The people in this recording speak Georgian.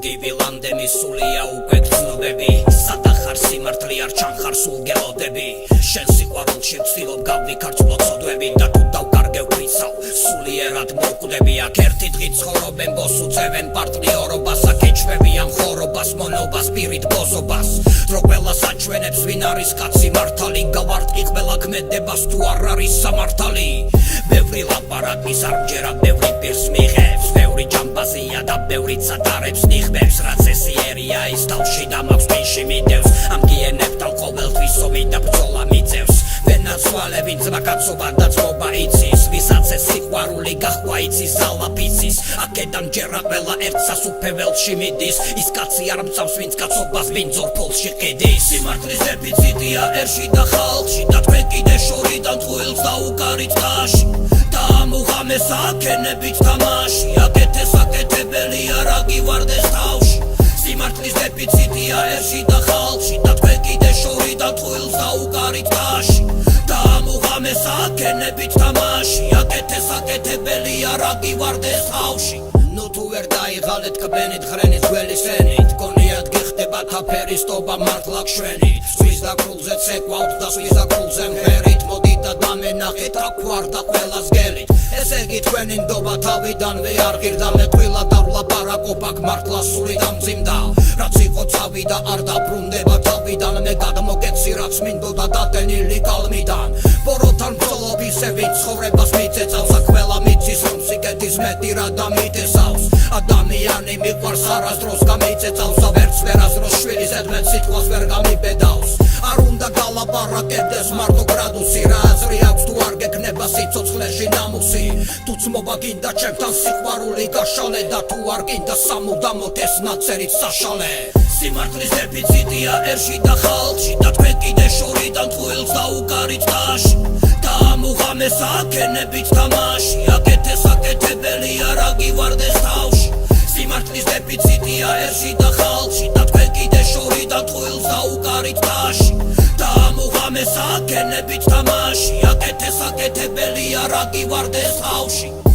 მოგივილამდე მისულია უკვე გრძნობები სადახარ სიმართლე არ ჩანხარ სულ გელოდები შენ სიყვარულში ვცდილობ გავიქარწმო ცოდვები და თუ დავკარგევ ქვიცავ სულიერად მოვკვდები აქ ერთი დღით ცხოვრობენ ბოს უწევენ პარტნიორობას აქ ეჩვევიან ხორობას მონობას პირით ბოზობას რო ყველას აჩვენებს ვინ არის კაცი მართალი გავარტყი ყველა ქმედებას თუ არ არის სამართალი ბევრი ლაპარაკის არჯერა ბევრი პირს მიღებს ბევრი ჯამბაზია და ბევრი ცატარებს ნიხბებს რაც ესიერია ის თავში და მაქვს მიში მიდევს ამ გიენებთან ყოველთვის ომი და ბრძოლა მიწევს ვენაცვალე ვინც მაკაცობა და ძმობა იცის ვისაც ეს სიყვარული გაჰყვა იცის ზალაფიცის აქედან ჯერა ყველა ერთ სასუფეველში მიდის ის კაცი არ მწავს ვინც კაცობას ბინძურ ფულში ყიდის სიმართლის დეფიციტია ერში და ხალხში და თქვენ კიდე შორიდან წყვილს დაუკარით ტაში და ამ უღამეს აქენებით თამაში აკეთე საკეთებელია რა გივარდეს თავში სიმართლის დეფიციტია ერში და ხალხში და თქვენ კიდე შორიდან წყვილს დაუკარით ტაში და ამ უღამეს აქენებით თამაში აკეთე საკეთებელია რა გივარდეს თავში ნუ თუ ვერ დაიღალეთ კბენით ხრენით გველისენით გონიათ გიხდებათ აფერისტობა მართლა გშვენით სვის და კრულზე ცეკვავთ და სვის და კრულზე მღერით მოდით და დამენახეთ აქ ვარ და ყველას გელით ესე იგი თქვენი ნდობა თავიდანვე არ ღირდა მე ყველა დავლაპარაკობ აქ მართლა სული დამძიმდა რაც იყო ცავი და არ დაბრუნდება თავიდან მე გადმოგეცი რაც მინდოდა დატენილი კალმიდან ბოროთან ბრძოლობისე ვინც ცხოვრებას მიწეწავს აქ ყველა მიცის რომ სიკეთის მეტი რა დამიტესავს ადამიანი მიყვარს არასდროს გამიწეწავს ვერც ვერასდროს შვილის ედმეთ სიტყვას ვერ გამიბედავს არ უნდა გალაპარაკებდეს მარტო გრადუსი რა აზრი აქვს თუ არ გეკნება სიცოცხლეში ნამუსი თუ ძმობა გინდა ჩემთან სიყვარული გაშალე და თუ არ გინდა სამუდამოდ ეს ნაწერით საშალე სიმართლის დეფიციტია ერში და ხალხში და თქვენ კიდე შორიდან წყვილს დაუკარით ტაში და ამ უღამეს აქენებით თამაში აკეთე საკეთებელია რა გივარდეს თავში სიმართლის დეფიციტია ერში და ხალხში და თქვენ კიდე შორიდან წყვილს დაუკარით ტაში და ამ უღამეს აქენებით თამაში აკეთე საკეთებელია რა გივარდეს თავში